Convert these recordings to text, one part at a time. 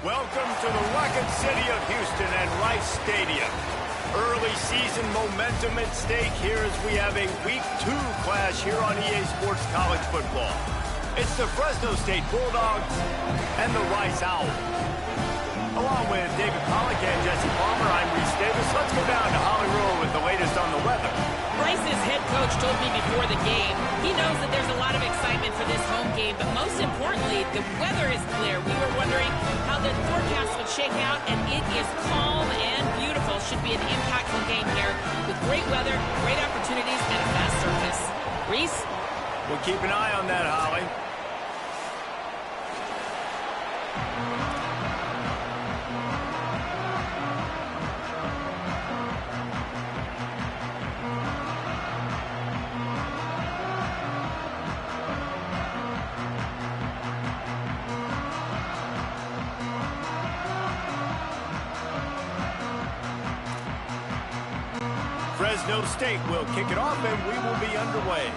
Welcome to the Rocket City of Houston and Rice Stadium. Early season momentum at stake here as we have a Week 2 clash here on EA Sports College Football. It's the Fresno State Bulldogs and the Rice Owls. Along with David Pollack and Jesse Palmer, I'm Reese Davis. Let's go down to Hollywood with the latest on the weather. Rice's head coach told me before the game, he knows that there's a lot of excitement for this home game, but most importantly, the weather is clear. We were wondering how the forecast would shake out, and it is calm and beautiful. Should be an impactful game here with great weather, great opportunities, and a fast surface. Reese? We'll keep an eye on that, Holly. Fresno State will kick it off, and we will be underway.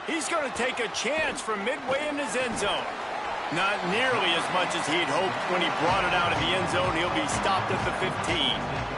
He's going to take a chance from midway in his end zone. Not nearly as much as he'd hoped when he brought it out of the end zone. He'll be stopped at the 15.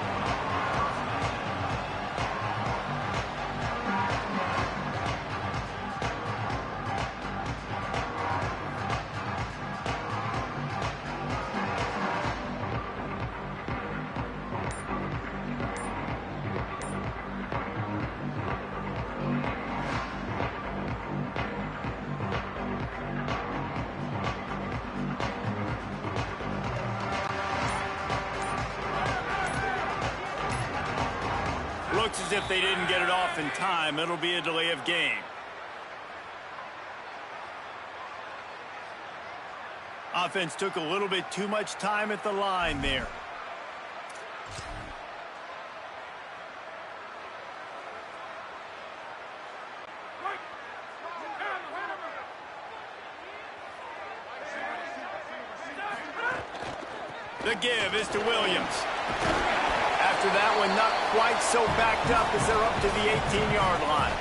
Looks as if they didn't get it off in time. It'll be a delay of game. Offense took a little bit too much time at the line there. The give is to Williams. After that one, not quite so backed up as they're up to the 18-yard line.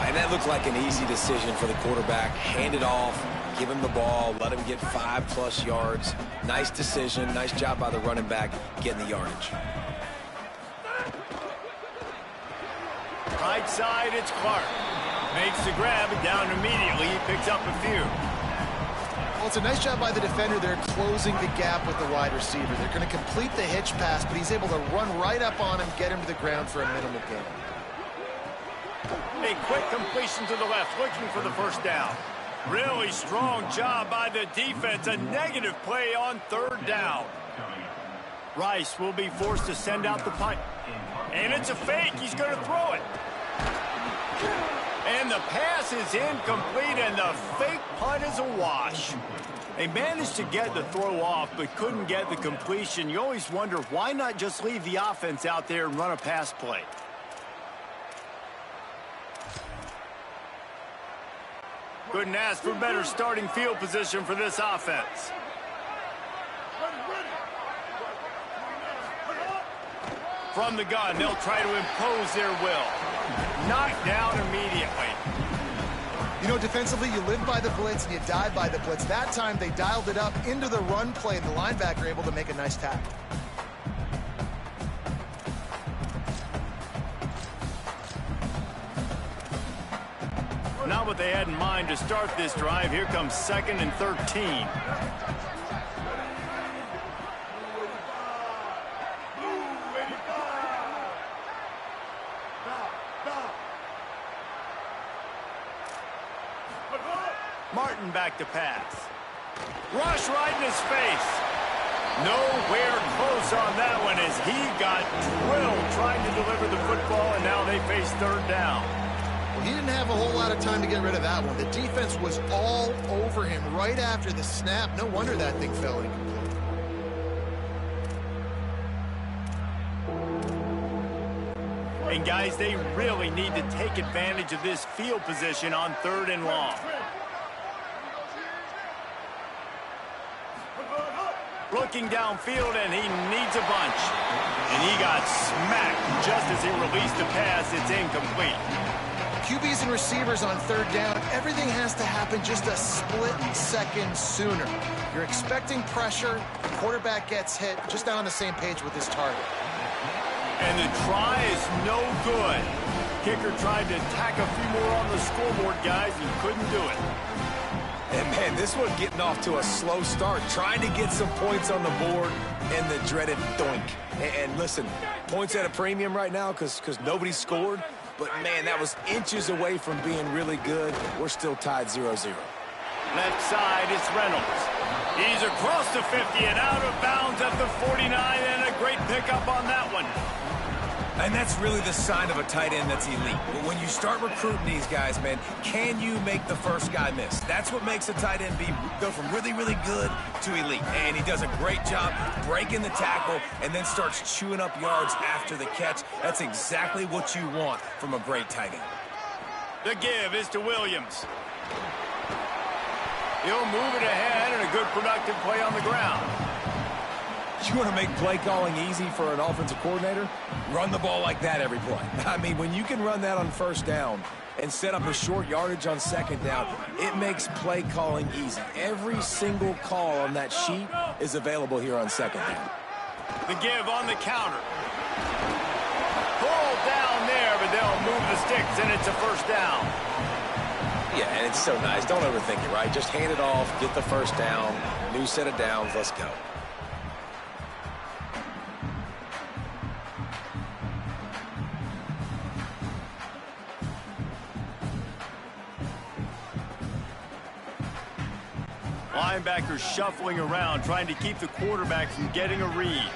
And that looked like an easy decision for the quarterback. Hand it off, give him the ball, let him get 5+ yards. Nice decision, nice job by the running back getting the yardage. Right side, it's Clark. Makes the grab, and down immediately. He picks up a few. Well, it's a nice job by the defender there closing the gap with the wide receiver. They're going to complete the hitch pass, but he's able to run right up on him, get him to the ground for a minimal gain. A quick completion to the left, looking for the first down. Really strong job by the defense. A negative play on third down. Rice will be forced to send out the punt. And it's a fake. He's going to throw it. And the pass is incomplete, and the fake punt is a wash. They managed to get the throw off, but couldn't get the completion. You always wonder, why not just leave the offense out there and run a pass play? Couldn't ask for better starting field position for this offense. From the gun, they'll try to impose their will. Knocked down immediately. You know, defensively, you live by the blitz and you die by the blitz. That time, they dialed it up into the run play, and the linebacker able to make a nice tackle. Not what they had in mind to start this drive. Here comes 2nd and 13. Martin back to pass. Rush right in his face. Nowhere close on that one as he got drilled trying to deliver the football, and now they face third down. Well, he didn't have a whole lot of time to get rid of that one. The defense was all over him right after the snap. No wonder that thing fell incomplete. And guys, they really need to take advantage of this field position on 3rd and long. Looking downfield, and he needs a bunch. And he got smacked just as he released the pass. It's incomplete. QBs and receivers on third down, everything has to happen just a split second sooner. You're expecting pressure, the quarterback gets hit, just not on the same page with his target. And the try is no good. Kicker tried to tack a few more on the scoreboard, guys, and couldn't do it. And, man, this one getting off to a slow start, trying to get some points on the board, and the dreaded doink. And listen, points at a premium right now because nobody scored. But, man, that was inches away from being really good. We're still tied 0-0. Left side, it's Reynolds. He's across the 50 and out of bounds at the 49, and a great pickup on that one. And that's really the sign of a tight end that's elite. When you start recruiting these guys, man, can you make the first guy miss? That's what makes a tight end go from really, really good to elite. And he does a great job breaking the tackle and then starts chewing up yards after the catch. That's exactly what you want from a great tight end. The give is to Williams. He'll move it ahead and a good productive play on the ground. You want to make play calling easy for an offensive coordinator? Run the ball like that every play. I mean, when you can run that on first down and set up a short yardage on second down, it makes play calling easy. Every single call on that sheet is available here on second down. The give on the counter. Pulled down there, but they'll move the sticks, and it's a first down. Yeah, and it's so nice. Don't overthink it, right? Just hand it off, get the first down, new set of downs, let's go. Linebackers shuffling around, trying to keep the quarterback from getting a read.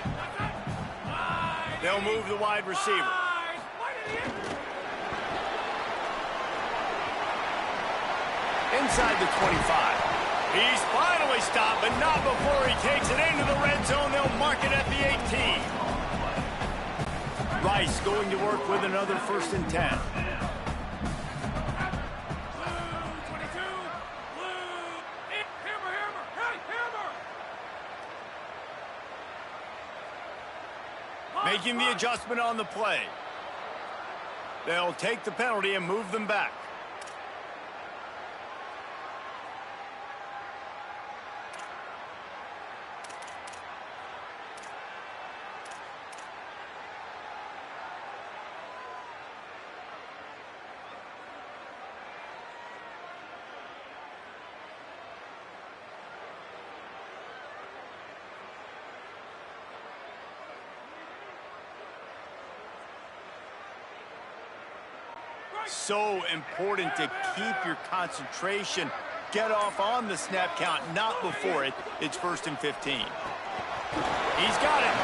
They'll move the wide receiver. Inside the 25. He's finally stopped, but not before he takes it into the red zone. They'll mark it at the 18. Rice going to work with another 1st and 10. Making the adjustment on the play. They'll take the penalty and move them back. So important to keep your concentration. Get off on the snap count, not before it. It's 1st and 15. He's got it.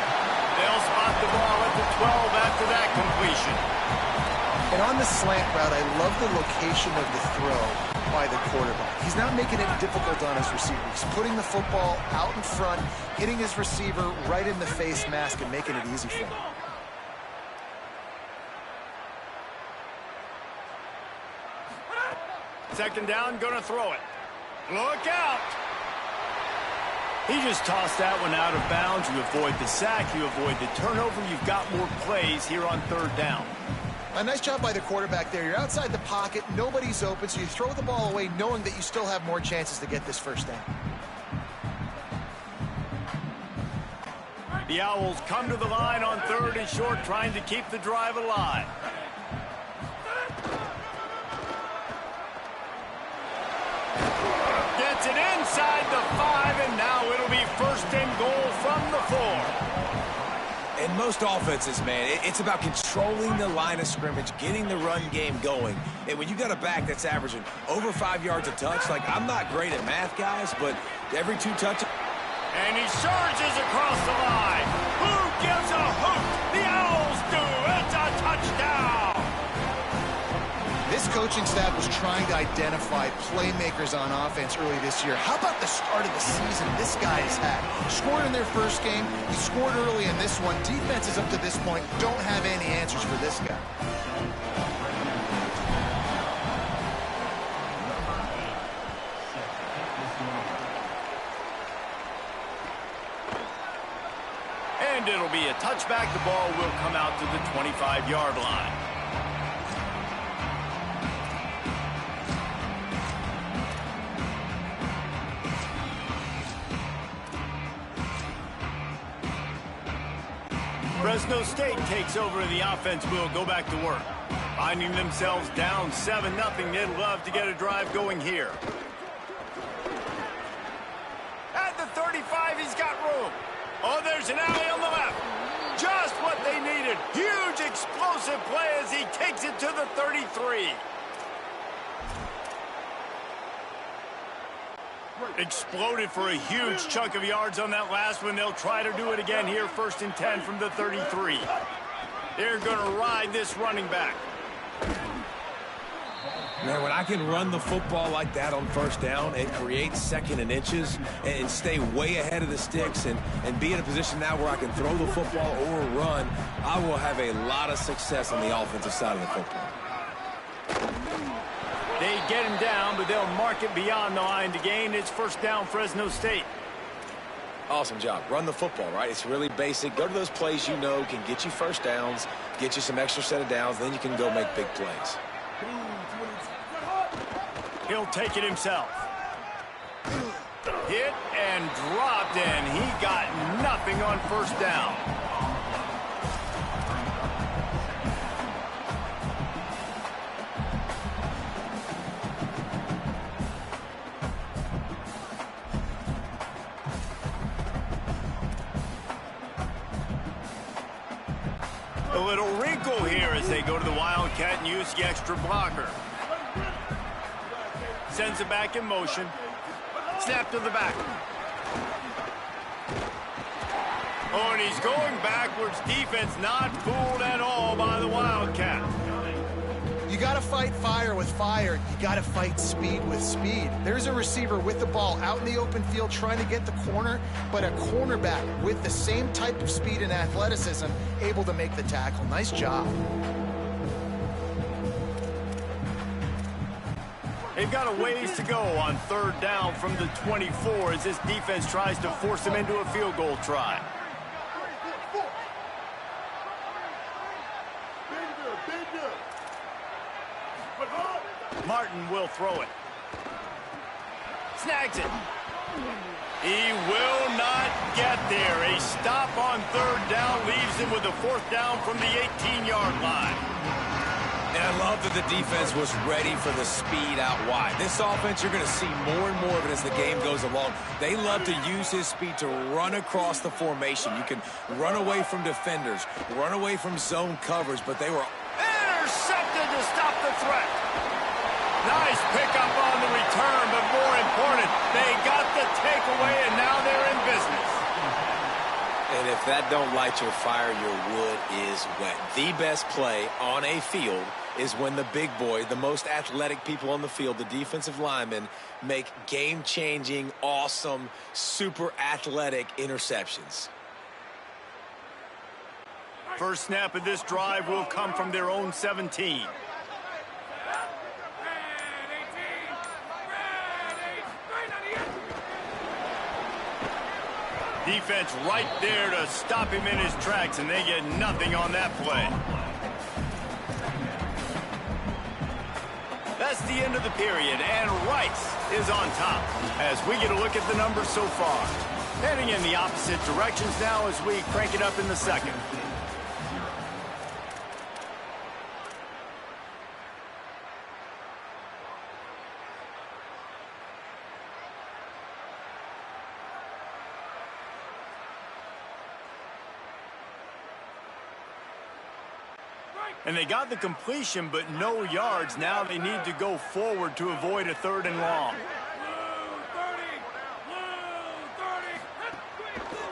They'll spot the ball at the 12 after that completion. And on the slant route, I love the location of the throw by the quarterback. He's not making it difficult on his receiver. He's putting the football out in front, hitting his receiver right in the face mask and making it easy for him. Second down, gonna throw it. Look out! He just tossed that one out of bounds. You avoid the sack, you avoid the turnover. You've got more plays here on 3rd down. A nice job by the quarterback there. You're outside the pocket, nobody's open, so you throw the ball away knowing that you still have more chances to get this 1st down. The Owls come to the line on 3rd and short, trying to keep the drive alive. Gets it inside the 5, and now it'll be 1st and goal from the 4. In most offenses, man, it's about controlling the line of scrimmage, getting the run game going. And when you got a back that's averaging over 5 yards a touch, like, I'm not great at math, guys, but every 2 touches. And he surges across the line. Who gives a hoot? The Owls do. It's a touchdown. This coaching staff was trying to identify playmakers on offense early this year. How about the start of the season this guy has had? Scored in their first game. He scored early in this one. Defenses up to this point don't have any answers for this guy. And It'll be a touchback. The ball will come out to the 25-yard line. Fresno State takes over and the offense will go back to work. Finding themselves down 7-0. They'd love to get a drive going here. At the 35, he's got room. Oh, there's an alley on the left. Just what they needed. Huge explosive play as he takes it to the 33. Exploded for a huge chunk of yards on that last one. They'll try to do it again here, 1st and 10 from the 33. They're going to ride this running back. Man, when I can run the football like that on 1st down, it creates 2nd and inches and stay way ahead of the sticks and be in a position now where I can throw the football or run, I will have a lot of success on the offensive side of the football. They get him down, but they'll mark it beyond the line to gain. It's 1st down, Fresno State. Awesome job. Run the football, right? It's really basic. Go to those plays you know can get you 1st downs, get you some extra set of downs, then you can go make big plays. He'll take it himself. Hit and dropped, and he got nothing on 1st down. A little wrinkle here as they go to the Wildcat and use the extra blocker. Sends it back in motion. Snap to the back. Oh, and he's going backwards. Defense not fooled at all by the Wildcat. You got to fight fire with fire. You got to fight speed with speed. There's a receiver with the ball out in the open field trying to get the corner, but a cornerback with the same type of speed and athleticism able to make the tackle. Nice job. They've got a ways to go on 3rd down from the 24 as this defense tries to force them into a field goal try. Martin will throw it. Snags it. He will not get there. A stop on 3rd down leaves him with a 4th down from the 18-yard line. And I love that the defense was ready for the speed out wide. This offense, you're going to see more and more of it as the game goes along. They love to use his speed to run across the formation. You can run away from defenders, run away from zone coverage, but they were intercepted to stop the threat. Nice pickup on the return, but more important, they got the takeaway, and now they're in business. And if that don't light your fire, your wood is wet. The best play on a field is when the big boy, the most athletic people on the field, the defensive linemen, make game-changing, awesome, super athletic interceptions. First snap of this drive will come from their own 17. Defense right there to stop him in his tracks, and they get nothing on that play. That's the end of the period, and Rice is on top as we get a look at the numbers so far. Heading in the opposite directions now as we crank it up in the 2nd. And they got the completion, but no yards. Now they need to go forward to avoid a 3rd and long.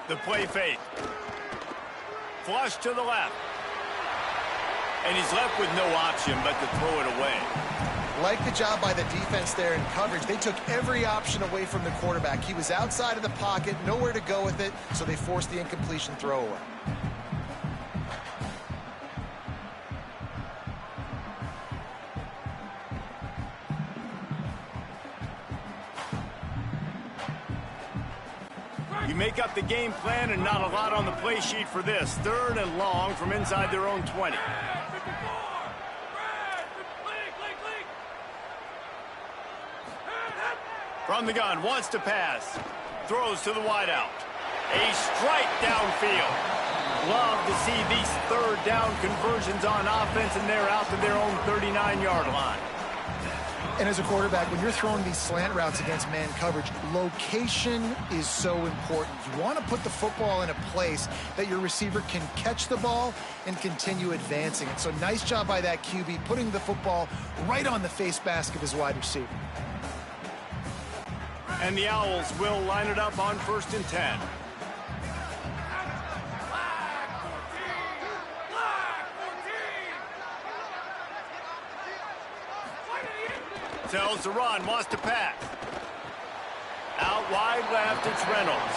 The play fake. Flush to the left. And he's left with no option but to throw it away. Like the job by the defense there in coverage. They took every option away from the quarterback. He was outside of the pocket, nowhere to go with it, so they forced the incompletion throwaway. You make up the game plan and not a lot on the play sheet for this. 3rd and long from inside their own 20. From the gun, wants to pass. Throws to the wideout. A strike downfield. Love to see these 3rd down conversions on offense, and they're out to their own 39-yard line. And as a quarterback, when you're throwing these slant routes against man coverage, location is so important. You want to put the football in a place that your receiver can catch the ball and continue advancing it. So nice job by that QB, putting the football right on the face mask of his wide receiver. And the Owls will line it up on 1st and 10. Tells to run, wants to pass. Out wide left, it's Reynolds.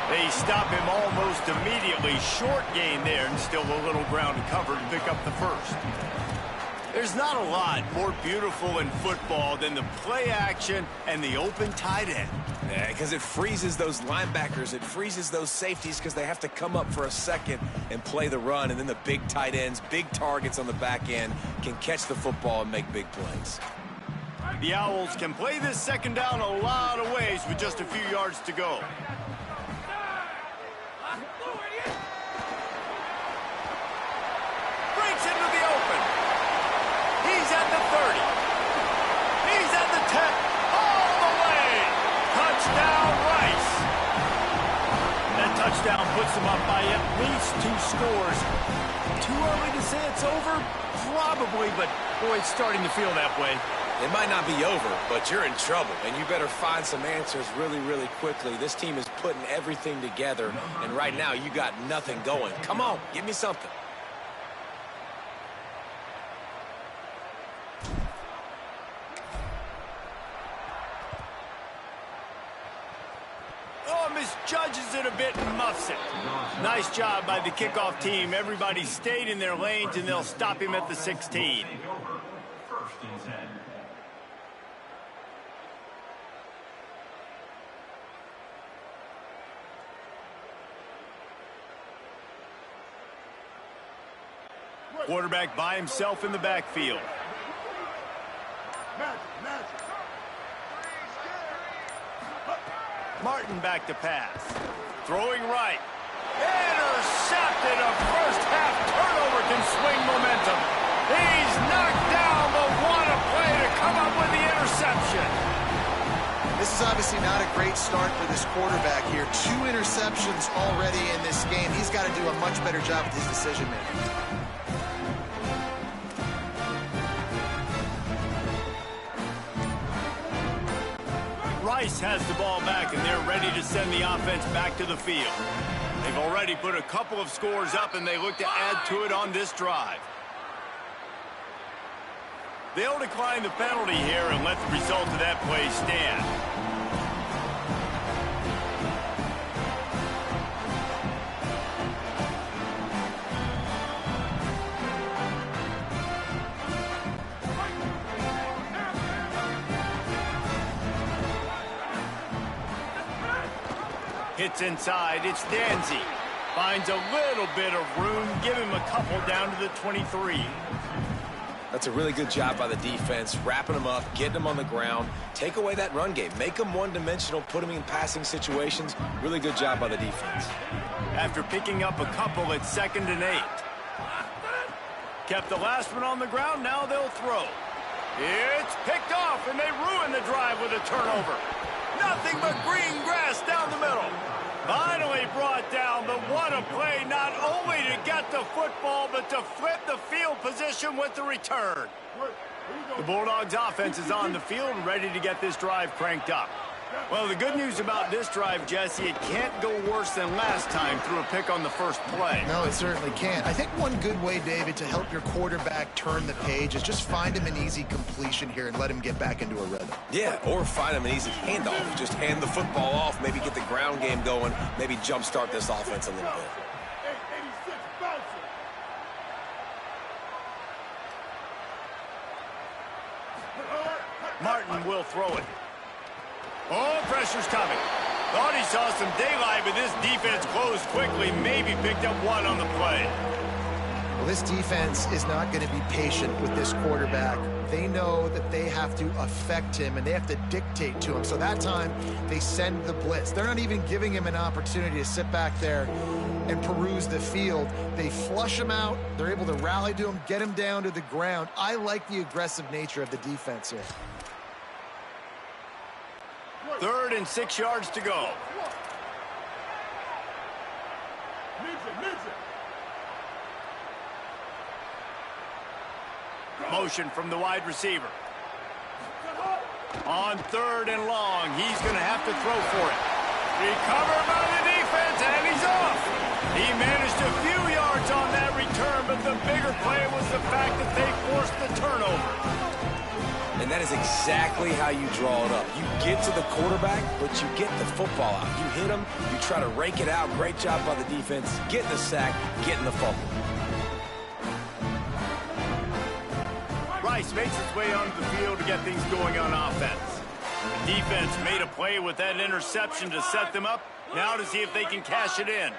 They stop him almost immediately. Short gain there, and still a little ground to cover to pick up the 1st. There's not a lot more beautiful in football than the play action and the open tight end. Yeah, because it freezes those linebackers. It freezes those safeties because they have to come up for a second and play the run. And then the big tight ends, big targets on the back end can catch the football and make big plays. The Owls can play this 2nd down a lot of ways with just a few yards to go. Breaks into the open. He's at the 30. He's at the 10. All the way. Touchdown, Rice. That touchdown puts them up by at least 2 scores. Too early to say it's over? Probably, but boy, it's starting to feel that way. It might not be over, but you're in trouble, and you better find some answers really, really quickly. This team is putting everything together, and right now you got nothing going. Come on, give me something. Oh, misjudges it a bit and muffs it. Nice job by the kickoff team. Everybody stayed in their lanes, and they'll stop him at the 16. Quarterback by himself in the backfield. Martin back to pass. Throwing right. Intercepted. A first-half turnover can swing momentum. He's knocked down, but what a play to come up with the interception. This is obviously not a great start for this quarterback here. 2 interceptions already in this game. He's got to do a much better job with his decision-making. Rice has the ball back, and they're ready to send the offense back to the field. They've already put a couple of scores up, and they look to add to it on this drive. They'll decline the penalty here and let the result of that play stand. Hits inside, it's Ncaa. Finds a little bit of room, give him a couple down to the 23. That's a really good job by the defense, wrapping them up, getting them on the ground. Take away that run game. Make them one-dimensional, put them in passing situations. Really good job by the defense. After picking up a couple at 2nd and 8. Kept the last one on the ground, now they'll throw. It's picked off, and they ruin the drive with a turnover. Nothing but green grass down the middle. Finally brought down, but what a play, not only to get the football, but to flip the field position with the return. The Bulldogs offense is on the field, ready to get this drive cranked up. Well, the good news about this drive, Jesse, it can't go worse than last time through a pick on the first play. No, it certainly can't. I think one good way, David, to help your quarterback turn the page is just find him an easy completion here and let him get back into a rhythm. Yeah, or find him an easy handoff. Just hand the football off, maybe get the ground game going, maybe jumpstart this offense a little bit. Martin will throw it. Oh, pressure's coming. Thought he saw some daylight, but this defense closed quickly, maybe picked up one on the play. Well, this defense is not going to be patient with this quarterback. They know that they have to affect him, and they have to dictate to him. So that time, they send the blitz. They're not even giving him an opportunity to sit back there and peruse the field. They flush him out. They're able to rally to him, get him down to the ground. I like the aggressive nature of the defense here. 3rd and 6 yards to go. Motion from the wide receiver. On 3rd and long, he's going to have to throw for it. Recovered by the defense, and he's off. He managed a few yards on that return, but the bigger play was the fact that they forced the turnover. And that is exactly how you draw it up. You get to the quarterback, but you get the football out. You hit him, you try to rake it out. Great job by the defense. Getting the sack, getting the fumble. Rice makes his way onto the field to get things going on offense. The defense made a play with that interception to set them up. Now to see if they can cash it in.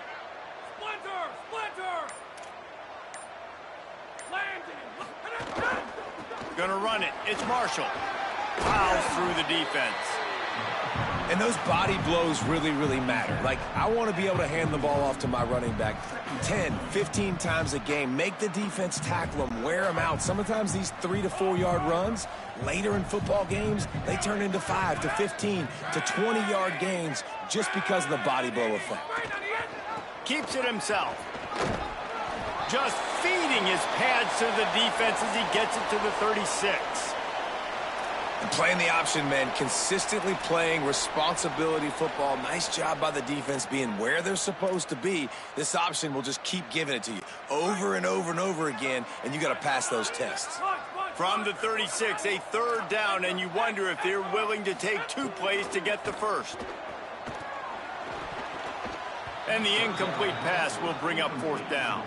Gonna run it. It's Marshall. Plows through the defense. And those body blows really, really matter. Like, I want to be able to hand the ball off to my running back 10, 15 times a game. Make the defense tackle them, wear them out. Sometimes these 3 to 4 yard runs, later in football games, they turn into 5 to 15 to 20 yard gains just because of the body blow effect. Keeps it himself. Just feeding his pads to the defense as he gets it to the 36. And playing the option, man, consistently playing responsibility football. Nice job by the defense being where they're supposed to be. This option will just keep giving it to you over and over and over again, and you got to pass those tests. From the 36, a 3rd down, and you wonder if they're willing to take 2 plays to get the first. And the incomplete pass will bring up 4th down.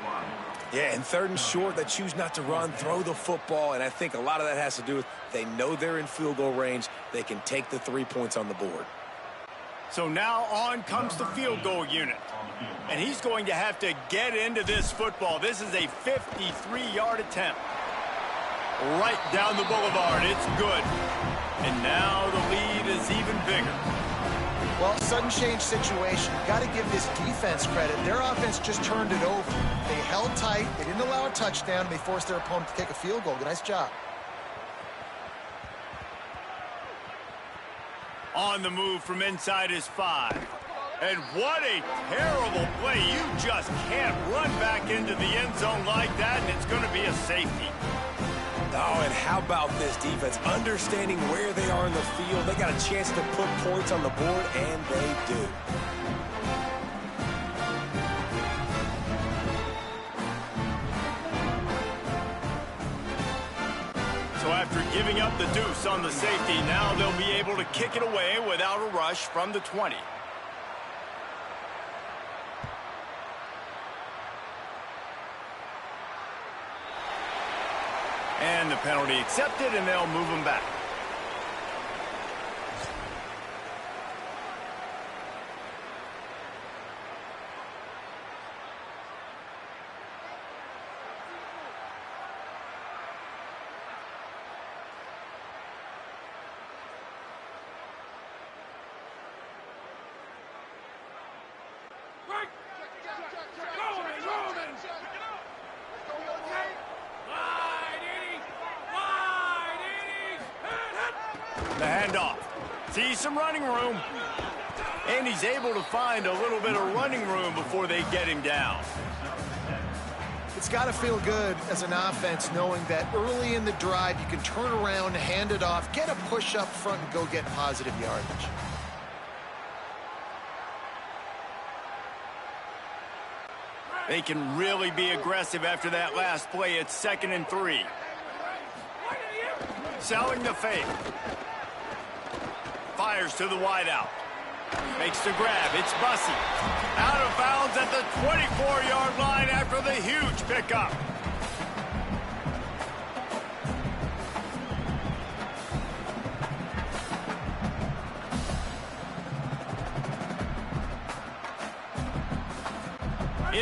Yeah, and 3rd and short, they choose not to run, throw the football, and I think a lot of that has to do with they know they're in field goal range. They can take the 3 points on the board. So now on comes the field goal unit. And he's going to have to get into this football. This is a 53-yard attempt. Right down the boulevard. It's good. And now the lead is even bigger. Well, sudden change situation. Got to give this defense credit. Their offense just turned it over. They held tight. They didn't allow a touchdown. They forced their opponent to take a field goal. Nice job. On the move from inside his 5. And what a terrible play. You just can't run back into the end zone like that, and it's going to be a safety. Oh, and how about this defense? Understanding where they are in the field. They got a chance to put points on the board, and they do. So after giving up the deuce on the safety, now they'll be able to kick it away without a rush from the 20. And the penalty accepted, and they'll move him back. The handoff. Sees some running room. And he's able to find a little bit of running room before they get him down. It's got to feel good as an offense knowing that early in the drive you can turn around, hand it off, get a push up front, and go get positive yardage. They can really be aggressive after that last play. It's 2nd and 3. Selling the fake. Fires to the wideout. Makes the grab. It's Bussey. Out of bounds at the 24-yard line after the huge pickup.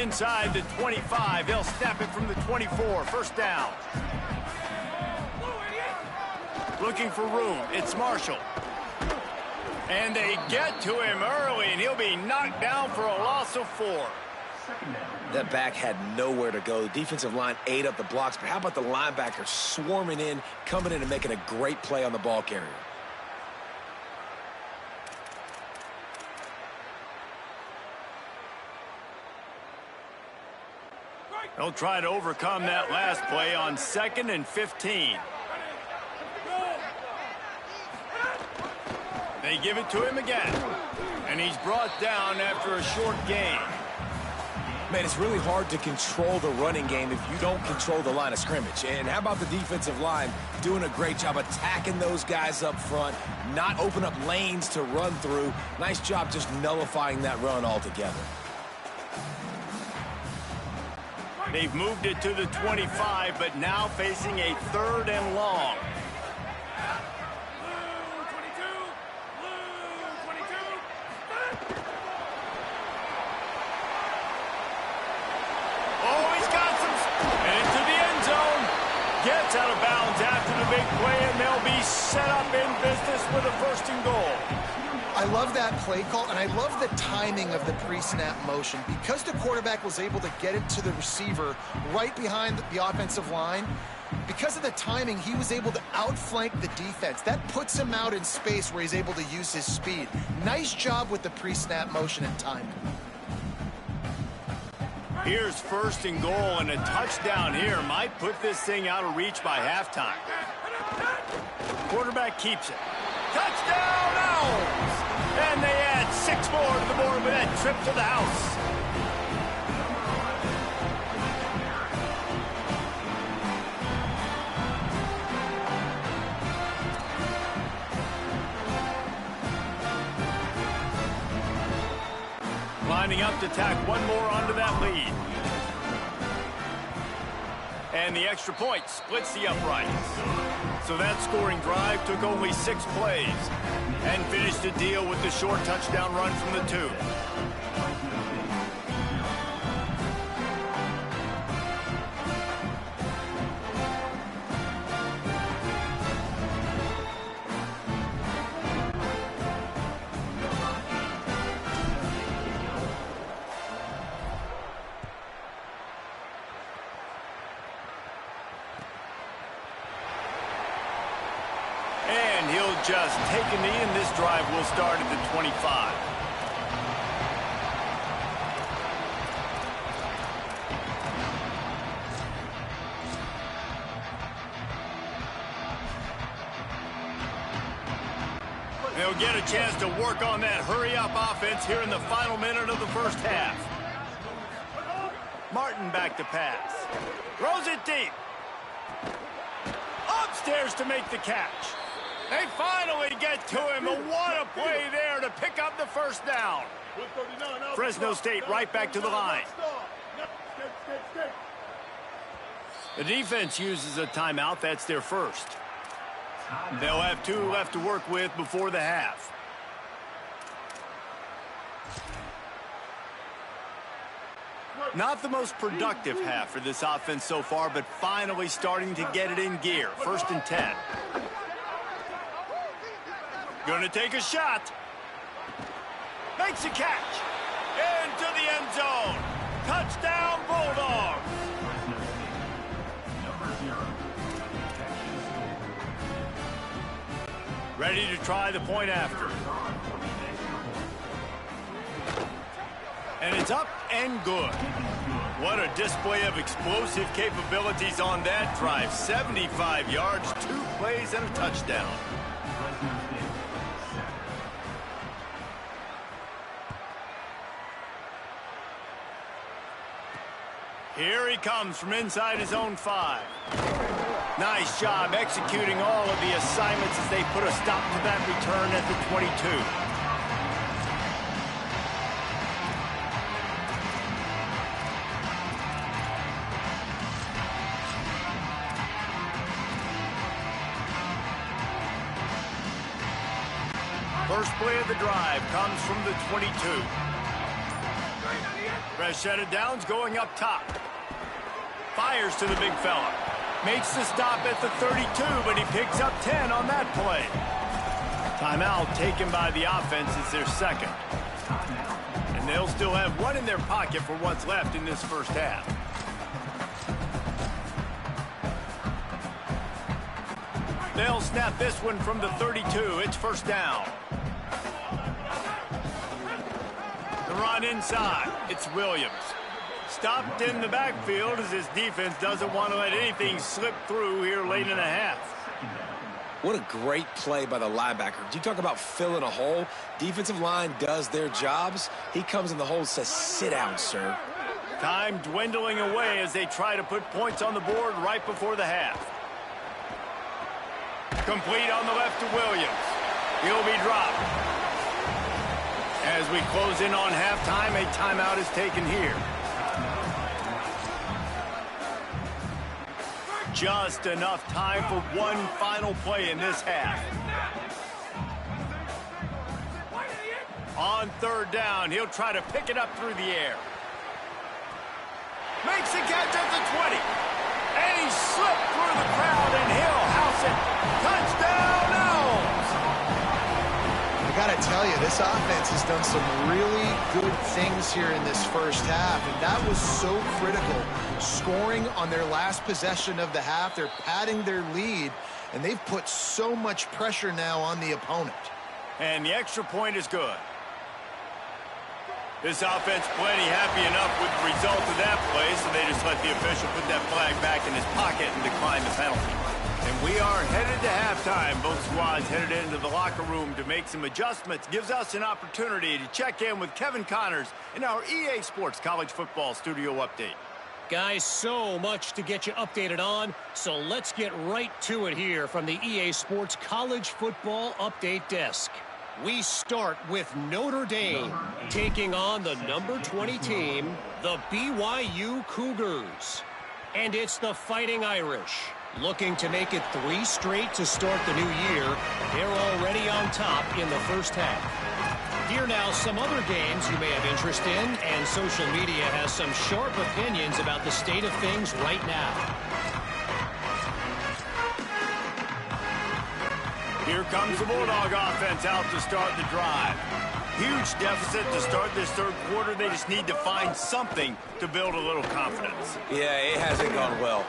inside the 25. They'll snap it from the 24. First down. Looking for room. It's Marshall. And they get to him early, and he'll be knocked down for a loss of 4. That back had nowhere to go. The defensive line ate up the blocks, but how about the linebacker swarming in, coming in and making a great play on the ball carrier? They'll try to overcome that last play on 2nd and 15. They give it to him again. And he's brought down after a short gain. Man, it's really hard to control the running game if you don't control the line of scrimmage. And how about the defensive line doing a great job attacking those guys up front, not open up lanes to run through. Nice job just nullifying that run altogether. They've moved it to the 25, but now facing a 3rd and long. Oh, he's got some... And into the end zone. Gets out of bounds after the big play, and they'll be set up in business with a 1st and goal. I love that play call, and I love the timing of the pre-snap motion. Because the quarterback was able to get it to the receiver right behind the offensive line, because of the timing, he was able to outflank the defense. That puts him out in space where he's able to use his speed. Nice job with the pre-snap motion and timing. Here's 1st and goal, and a touchdown here might put this thing out of reach by halftime. Quarterback keeps it. Touchdown, Owls! And they add 6 more to the board with that trip to the house. Lining up to tack one more onto that lead. And the extra point splits the uprights. So that scoring drive took only 6 plays and finished the deal with the short touchdown run from the 2. And he'll just take a knee, and this drive will start at the 25. They'll get a chance to work on that hurry-up offense here in the final minute of the 1st half. Martin back to pass. Throws it deep. Upstairs to make the catch. They finally get to him, and what a play there to pick up the 1st down. Fresno State right back to the line. The defense uses a timeout. That's their 1st. They'll have 2 left to work with before the half. Not the most productive half for this offense so far, but finally starting to get it in gear. 1st and 10. Gonna take a shot. Makes a catch. Into the end zone. Touchdown, Bulldogs. Ready to try the point after. And it's up and good. What a display of explosive capabilities on that drive. 75 yards, 2 plays, and a touchdown. Here he comes from inside his own 5. Nice job executing all of the assignments as they put a stop to that return at the 22. First play of the drive comes from the 22. Fresh set of downs going up top. Fires to the big fella. Makes the stop at the 32, but he picks up 10 on that play. Timeout taken by the offense. It's their second. And they'll still have one in their pocket for what's left in this first half. They'll snap this one from the 32. It's first down. The run inside. It's Williams. Stopped in the backfield as his defense doesn't want to let anything slip through here late in the half. What a great play by the linebacker. You talk about filling a hole. Defensive line does their jobs. He comes in the hole and says, sit down, sir. Time dwindling away as they try to put points on the board right before the half. Complete on the left to Williams. He'll be dropped. As we close in on halftime, a timeout is taken here. Just enough time for one final play in this half. On third down, he'll try to pick it up through the air. Makes the catch at the 20. And he slipped through the crowd, and he'll house it. Touchdown, Owls! I got to tell you, this offense has done some really good things here in this first half, and that was so critical. Scoring on their last possession of the half, they're padding their lead, and they've put so much pressure now on the opponent. And the extra point is good. This offense plenty happy enough with the result of that play, so they just let the official put that flag back in his pocket and decline the penalty. And we are headed to halftime. Both squads headed into the locker room to make some adjustments. Gives us an opportunity to check in with Kevin Connors in our EA Sports College Football Studio Update. Guys, so much to get you updated on, so let's get right to it here from the EA Sports College Football Update Desk. We start with Notre Dame taking on the number 20 team, the BYU Cougars. And it's the Fighting Irish, looking to make it 3 straight to start the new year. They're already on top in the first half. Here now, some other games you may have interest in, and social media has some sharp opinions about the state of things right now. Here comes the Bulldog offense out to start the drive. Huge deficit to start this third quarter. They just need to find something to build a little confidence. Yeah, it hasn't gone well.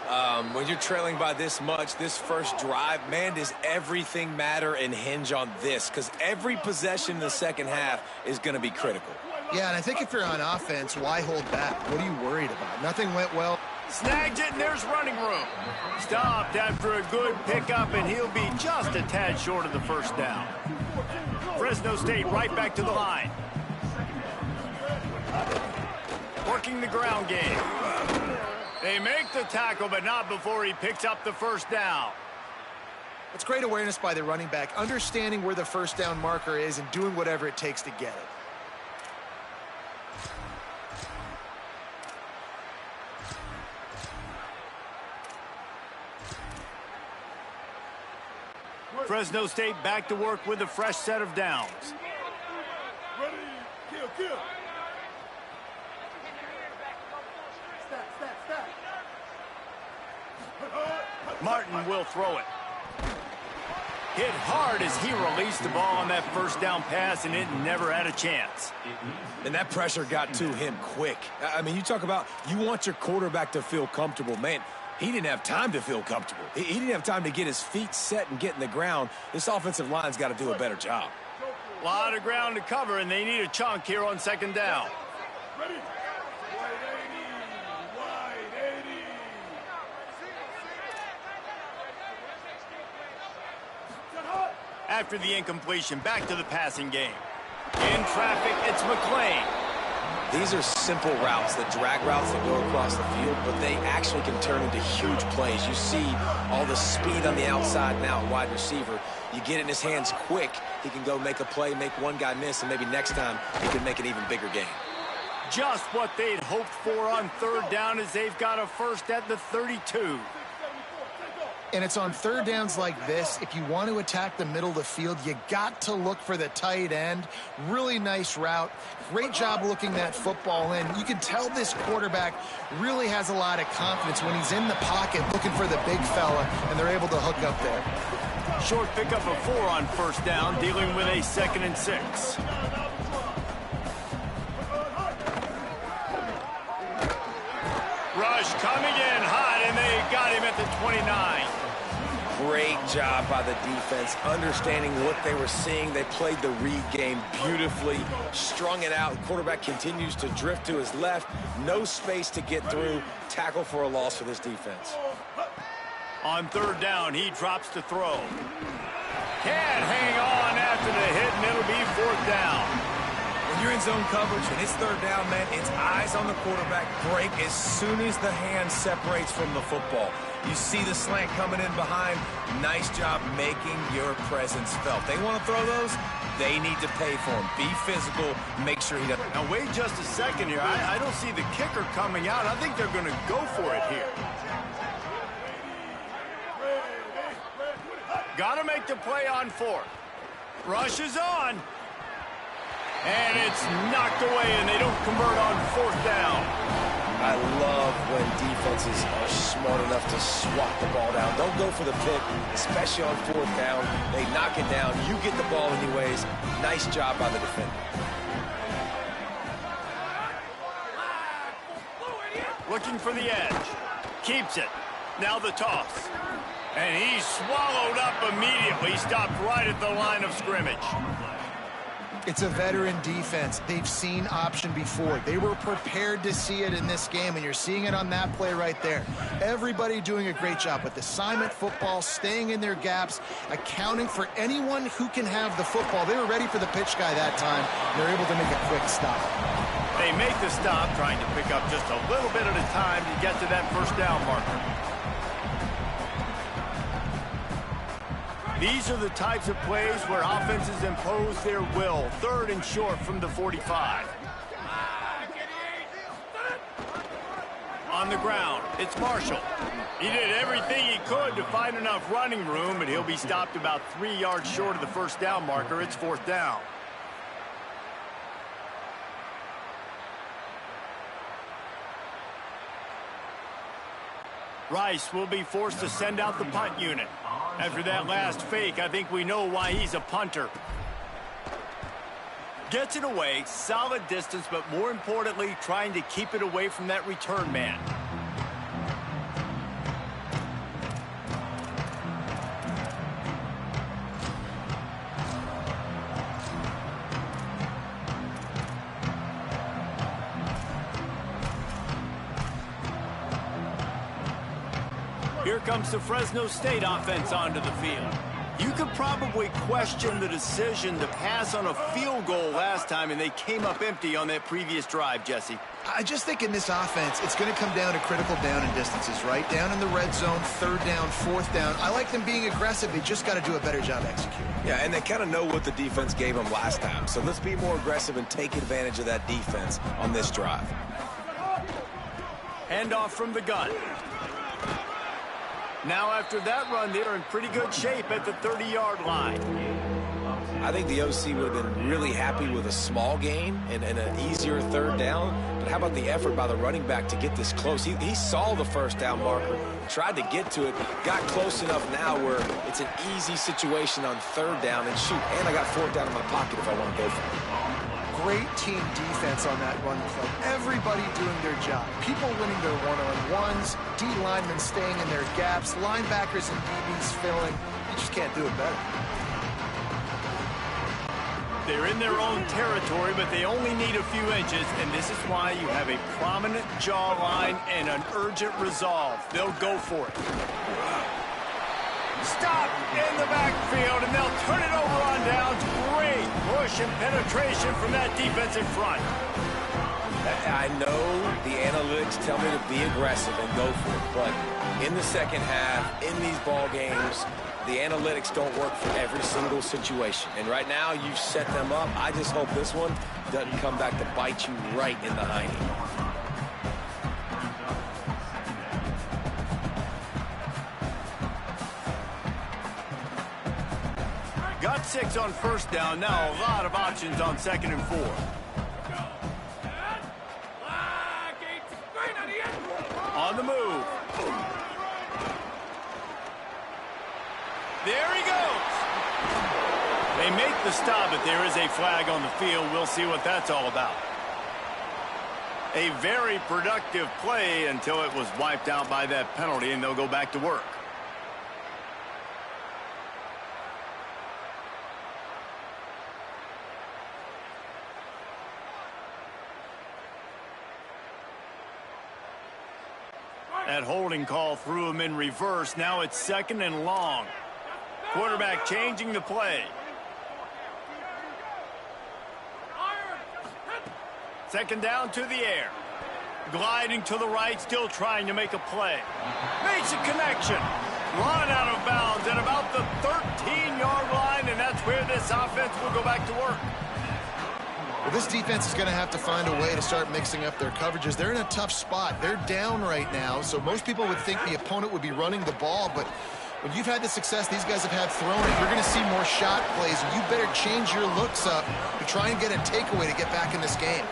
When you're trailing by this much, this first drive, man, does everything matter and hinge on this? Because every possession in the second half is going to be critical. Yeah, and I think if you're on offense, why hold back? What are you worried about? Nothing went well. Snagged it, and there's running room. Stopped after a good pickup, and he'll be just a tad short of the first down. Fresno State right back to the line. Working the ground game. They make the tackle, but not before he picks up the first down. It's great awareness by the running back, understanding where the first down marker is and doing whatever it takes to get it. Fresno State back to work with a fresh set of downs. Ready, kill. Stop. Martin will throw it. Hit hard as he released the ball on that first down pass, and it never had a chance. And that pressure got to him quick. I mean, you talk about you want your quarterback to feel comfortable. Man, he didn't have time to feel comfortable. He didn't have time to get his feet set and get in the ground. This offensive line's got to do a better job. A lot of ground to cover, and they need a chunk here on second down. Ready? Wide 80. After the incompletion, back to the passing game. In traffic, it's McClain. These are simple routes, the drag routes that go across the field, but they actually can turn into huge plays. You see all the speed on the outside now, wide receiver. You get it in his hands quick, he can go make a play, make one guy miss, and maybe next time he can make an even bigger gain. Just what they'd hoped for on third down as they've got a first at the 32. And it's on third downs like this. If you want to attack the middle of the field, you got to look for the tight end. Really nice route. Great job looking that football in. You can tell this quarterback really has a lot of confidence when he's in the pocket looking for the big fella, and they're able to hook up there. Short pickup of 4 on first down, dealing with a 2nd and 6. Rush coming in hot, and they got him at the 29. Great job by the defense, understanding what they were seeing. They played the read game beautifully, strung it out. Quarterback continues to drift to his left. No space to get through. Tackle for a loss for this defense. On third down, he drops to throw. Can't hang on after the hit, and it'll be 4th down. When you're in zone coverage and it's third down, man, it's eyes on the quarterback. Break as soon as the hand separates from the football. You see the slant coming in behind. Nice job making your presence felt. They want to throw those, they need to pay for them. Be physical, make sure he doesn't. Now, wait just a second here. I don't see the kicker coming out. I think they're going to go for it here. Got to make the play on 4th. Rush is on. And it's knocked away, and they don't convert on 4th down. I love when defenses are smart enough to swat the ball down. Don't go for the pick, especially on 4th down. They knock it down. You get the ball anyways. Nice job by the defender. Looking for the edge. Keeps it. Now the toss. And he's swallowed up immediately. Stopped right at the line of scrimmage. It's a veteran defense. They've seen option before. They were prepared to see it in this game, and you're seeing it on that play right there. Everybody doing a great job with assignment football, staying in their gaps, accounting for anyone who can have the football. They were ready for the pitch guy that time, and they're able to make a quick stop. They make the stop, trying to pick up just a little bit at a time to get to that 1st down marker. These are the types of plays where offenses impose their will. 3rd and short from the 45. On the ground, it's Marshall. He did everything he could to find enough running room, but he'll be stopped about 3 yards short of the 1st down marker. It's 4th down. Rice will be forced to send out the punt unit. After that last fake, I think we know why he's a punter. Gets it away, solid distance, but more importantly, trying to keep it away from that return man. Here comes the Fresno State offense onto the field. You could probably question the decision to pass on a field goal last time, and they came up empty on that previous drive, Jesse. I just think in this offense, it's going to come down to critical down and distances, right? Down in the red zone, 3rd down, 4th down. I like them being aggressive. They just got to do a better job executing. Yeah, and they kind of know what the defense gave them last time. So let's be more aggressive and take advantage of that defense on this drive. Handoff from the gun. Now after that run, they're in pretty good shape at the 30-yard line. I think the OC would have been really happy with a small gain and an easier 3rd down. But how about the effort by the running back to get this close? He saw the 1st down marker, tried to get to it, got close enough now where it's an easy situation on 3rd down. And shoot, and I got 4th down in my pocket if I want to go for it. Great team defense on that run play. Everybody doing their job. People winning their one-on-ones, D linemen staying in their gaps, linebackers and DBs filling. You just can't do it better. They're in their own territory, but they only need a few inches, and this is why you have a prominent jawline and an urgent resolve. They'll go for it. Stop in the backfield, and they'll turn it over on downs. Great push and penetration from that defensive front. I know the analytics tell me to be aggressive and go for it, but in the second half, in these ball games, the analytics don't work for every single situation. And right now, you've set them up. I just hope this one doesn't come back to bite you right in the hiney. Got 6 on first down. Now a lot of options on 2nd and 4. On the move. There he goes. They make the stop, but there is a flag on the field. We'll see what that's all about. A very productive play until it was wiped out by that penalty, and they'll go back to work. That holding call threw him in reverse. Now it's 2nd and long. Quarterback changing the play. 2nd down to the air. Gliding to the right, still trying to make a play. Makes a connection. Run out of bounds at about the 13-yard line, and that's where this offense will go back to work. Well, this defense is going to have to find a way to start mixing up their coverages. They're in a tough spot. They're down right now, so most people would think the opponent would be running the ball, but when you've had the success these guys have had throwing it, you're going to see more shot plays. You better change your looks up to try and get a takeaway to get back in this game.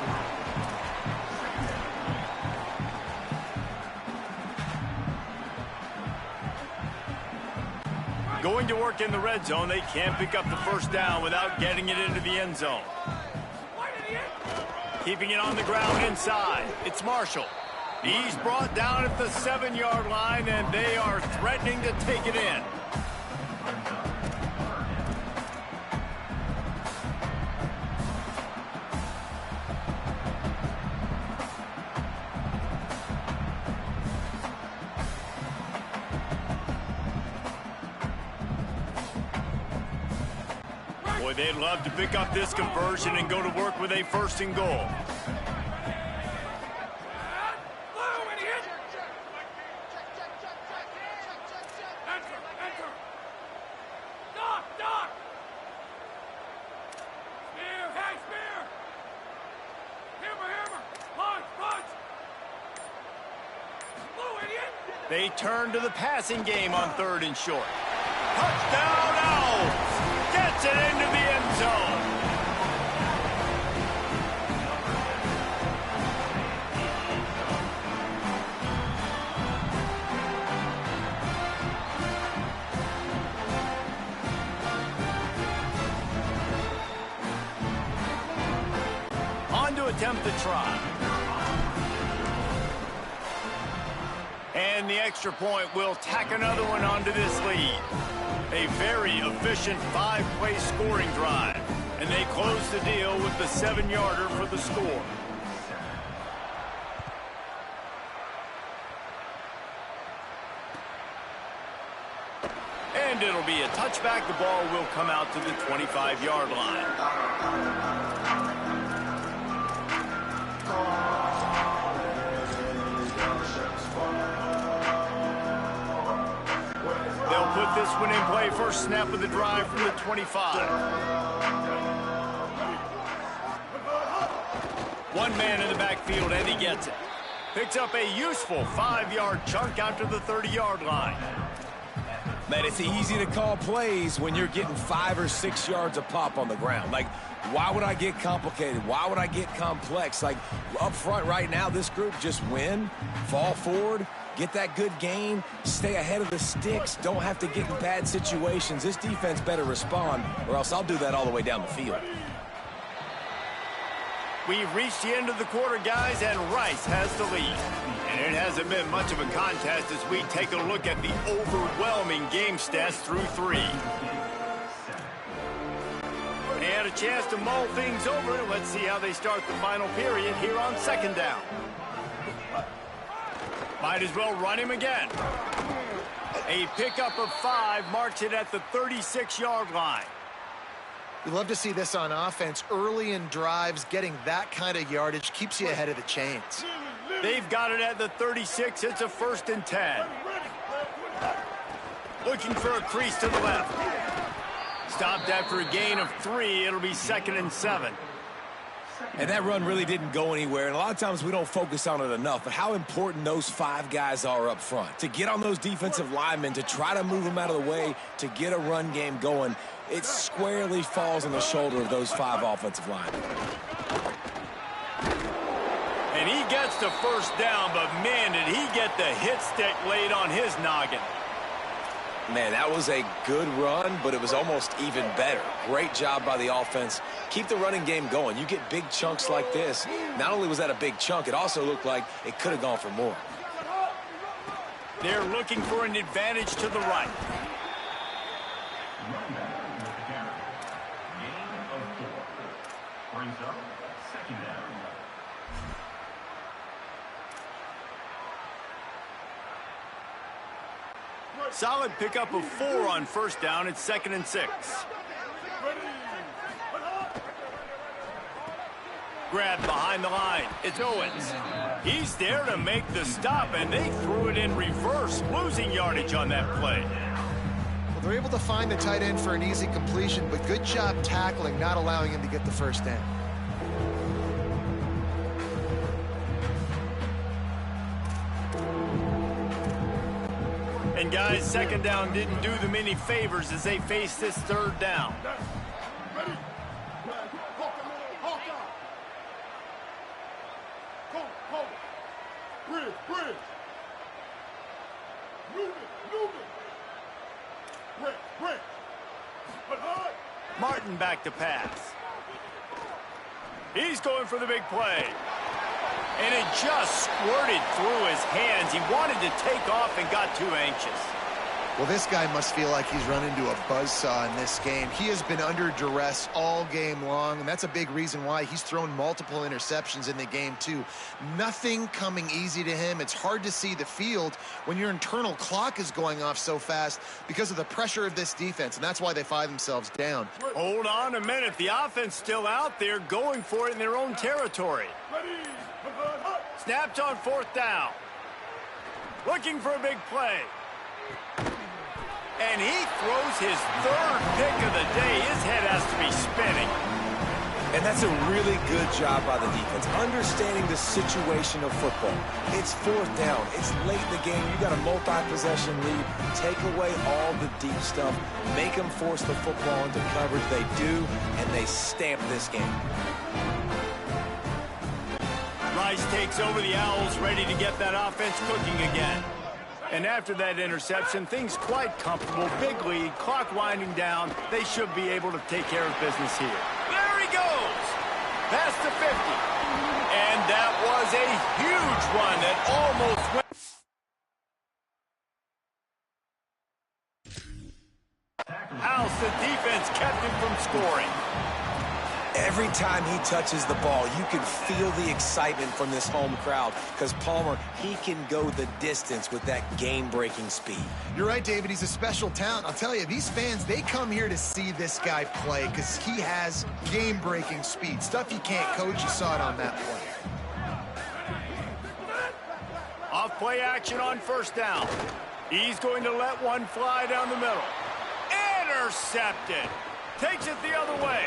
Going to work in the red zone. They can't pick up the first down without getting it into the end zone. Keeping it on the ground inside. It's Marshall. He's brought down at the 7-yard line, and they are threatening to take it in. Boy, they'd love to pick up this conversion and go to work with a 1st and goal. They turn to the passing game on 3rd and short. Touchdown, Owls! Gets it into the end zone. On to attempt the try. And the extra point will tack another one onto this lead. A very efficient 5-play scoring drive. And they close the deal with the 7-yarder for the score. And it'll be a touchback. The ball will come out to the 25-yard line. They'll put this one in play. First snap of the drive from the 25. One man in the backfield, and he gets it. Picks up a useful 5-yard chunk after the 30-yard line. Man, it's easy to call plays when you're getting 5 or 6 yards a pop on the ground. Like, why would I get complicated? Why would I get complex? Like, up front right now, this group just win, fall forward, get that good gain, stay ahead of the sticks, don't have to get in bad situations. This defense better respond, or else I'll do that all the way down the field. We've reached the end of the quarter, guys, and Rice has the lead. And it hasn't been much of a contest as we take a look at the overwhelming game stats through 3. They had a chance to mull things over. Let's see how they start the final period here on 2nd down. Might as well run him again. A pickup of 5 marks it at the 36-yard line. You love to see this on offense. Early in drives, getting that kind of yardage keeps you ahead of the chains. They've got it at the 36. It's a 1st and 10. Looking for a crease to the left. Stopped after a gain of 3. It'll be 2nd and 7. And that run really didn't go anywhere, and a lot of times we don't focus on it enough, but how important those 5 guys are up front. To get on those defensive linemen, to try to move them out of the way, to get a run game going, it squarely falls on the shoulder of those 5 offensive linemen. And he gets the first down, but man, did he get the hit stick laid on his noggin. Man, that was a good run, but it was almost even better. Great job by the offense. Keep the running game going. You get big chunks like this. Not only was that a big chunk, it also looked like it could have gone for more. They're looking for an advantage to the right. Solid pickup of 4 on first down. It's 2nd and 6. Grabbed behind the line. It's Owens. He's there to make the stop, and they threw it in reverse, losing yardage on that play. Well, they're able to find the tight end for an easy completion, but good job tackling, not allowing him to get the first down. And guys, 2nd down didn't do them any favors as they face this 3rd down. Martin back to pass. He's going for the big play. And it just squirted through his hands. He wanted to take off and got too anxious. Well, this guy must feel like he's run into a buzzsaw in this game. He has been under duress all game long, and that's a big reason why he's thrown multiple interceptions in the game, too. Nothing coming easy to him. It's hard to see the field when your internal clock is going off so fast because of the pressure of this defense, and that's why they find themselves down. Hold on a minute. The offense still out there going for it in their own territory. Snapped on 4th down. Looking for a big play. And he throws his 3rd pick of the day. His head has to be spinning. And that's a really good job by the defense, understanding the situation of football. It's 4th down. It's late in the game. You got a multi-possession lead. Take away all the deep stuff. Make them force the football into coverage. They do, and they stamp this game. Rice takes over the Owls, ready to get that offense cooking again. And after that interception, things quite comfortable. Big lead, clock winding down. They should be able to take care of business here. There he goes! Past the 50. And that was a huge run that almost went. House, the defense kept him from scoring. Every time he touches the ball, you can feel the excitement from this home crowd because Palmer, he can go the distance with that game-breaking speed. You're right, David. He's a special talent. I'll tell you, these fans, they come here to see this guy play because he has game-breaking speed. Stuff you can't coach. You saw it on that play. Off play action on 1st down. He's going to let one fly down the middle. Intercepted. Takes it the other way.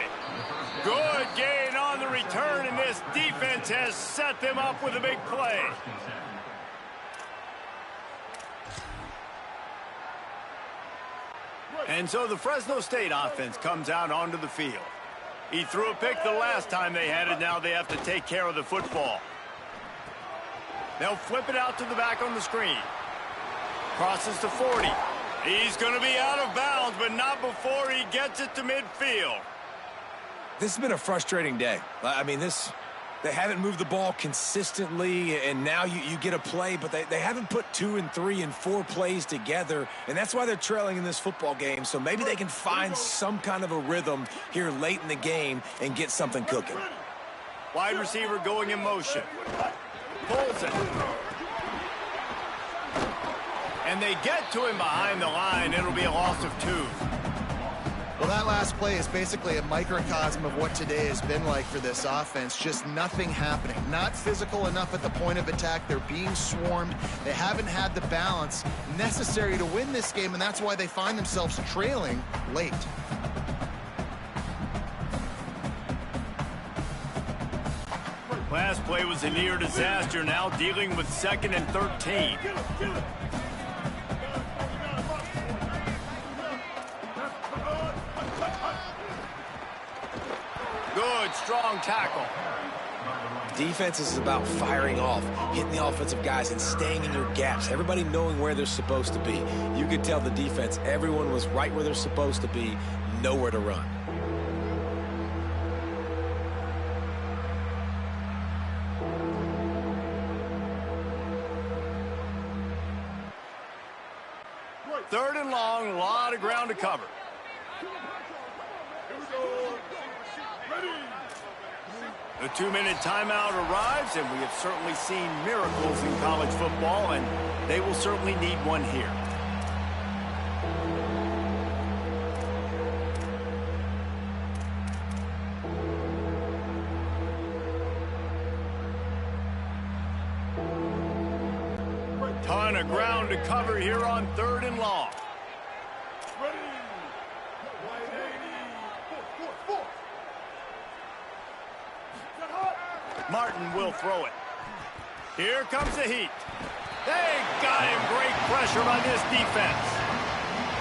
Good gain on the return, and this defense has set them up with a big play. And so the Fresno State offense comes out onto the field. He threw a pick the last time they had it. Now they have to take care of the football. They'll flip it out to the back on the screen. Crosses to 40. He's going to be out of bounds, but not before he gets it to midfield. This has been a frustrating day. I mean, they haven't moved the ball consistently, and now you get a play, but they haven't put 2 and 3 and 4 plays together, and that's why they're trailing in this football game. So maybe they can find some kind of a rhythm here late in the game and get something cooking. Wide receiver going in motion. Pulls it. And they get to him behind the line. It'll be a loss of 2. Well, that last play is basically a microcosm of what today has been like for this offense. Just nothing happening. Not physical enough at the point of attack. They're being swarmed. They haven't had the balance necessary to win this game, and that's why they find themselves trailing late. play was a near disaster, now dealing with 2nd and 13. Good, strong tackle. Defense is about firing off, hitting the offensive guys and staying in your gaps. Everybody knowing where they're supposed to be. You could tell the defense, everyone was right where they're supposed to be, nowhere to run. Third and long, a lot of ground to cover. The 2-minute timeout arrives, and we have certainly seen miracles in college football, and they will certainly need one here. Ton of ground to cover here on 3rd and long. Martin will throw it. Here comes the heat. They got him. Great pressure on this defense.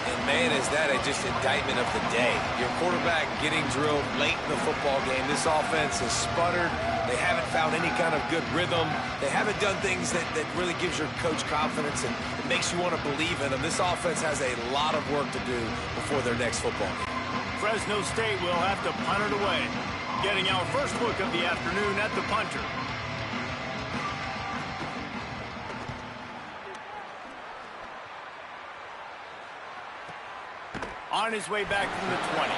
And man, is that just indictment of the day. Your quarterback getting drilled late in the football game. This offense has sputtered. They haven't found any kind of good rhythm. They haven't done things that really gives your coach confidence and it makes you want to believe in them. This offense has a lot of work to do before their next football game. Fresno State will have to punt it away. Getting our first look of the afternoon at the punter. On his way back from the 20.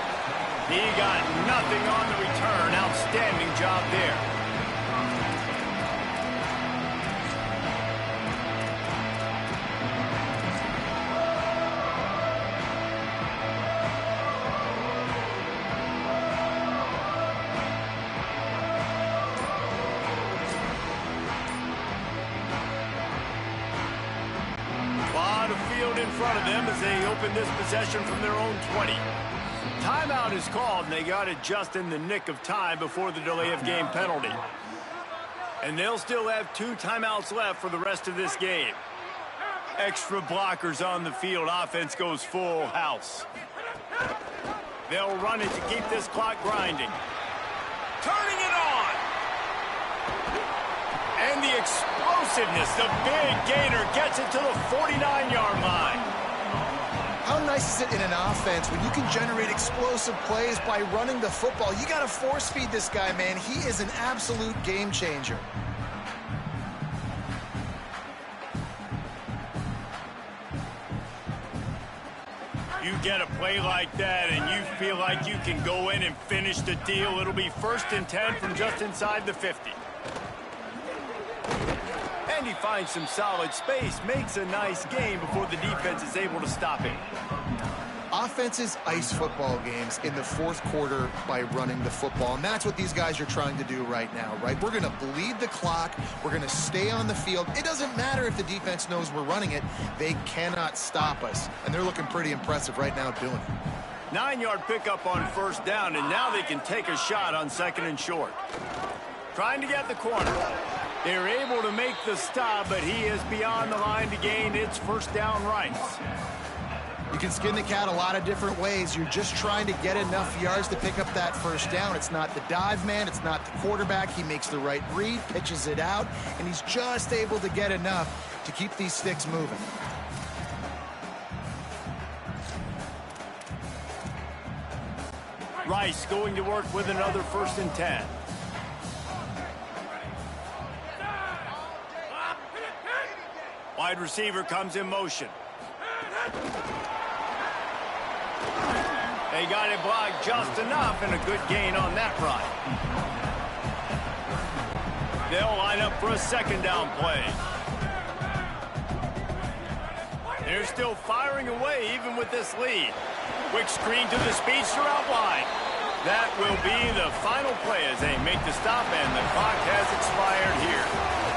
He got nothing on the return. Outstanding job there. In front of them as they open this possession from their own 20. Timeout is called, and they got it just in the nick of time before the delay of game penalty. And they'll still have 2 timeouts left for the rest of this game. Extra blockers on the field. Offense goes full house. They'll run it to keep this clock grinding. Turning it on! And the explosiveness, the big gainer gets it to the 49-yard line. How nice is it in an offense when you can generate explosive plays by running the football? You got to force feed this guy, man. He is an absolute game changer. You get a play like that and you feel like you can go in and finish the deal. It'll be 1st and 10 from just inside the 50. And he finds some solid space, makes a nice gain before the defense is able to stop him. Offenses ice football games in the 4th quarter by running the football, and that's what these guys are trying to do right now, right? We're going to bleed the clock. We're going to stay on the field. It doesn't matter if the defense knows we're running it. They cannot stop us, and they're looking pretty impressive right now doing it. 9-yard pickup on 1st down, and now they can take a shot on 2nd and short. Trying to get the corner. They're able to make the stop, but he is beyond the line to gain its 1st down rights. You can skin the cat a lot of different ways. You're just trying to get enough yards to pick up that 1st down. It's not the dive man. It's not the quarterback. He makes the right read, pitches it out, and he's just able to get enough to keep these sticks moving. Rice going to work with another 1st and 10. Wide receiver comes in motion. They got it blocked just enough, and a good gain on that run. They'll line up for a 2nd down play. They're still firing away even with this lead. Quick screen to the speedster out wide. That will be the final play as they make the stop, and the clock has expired here.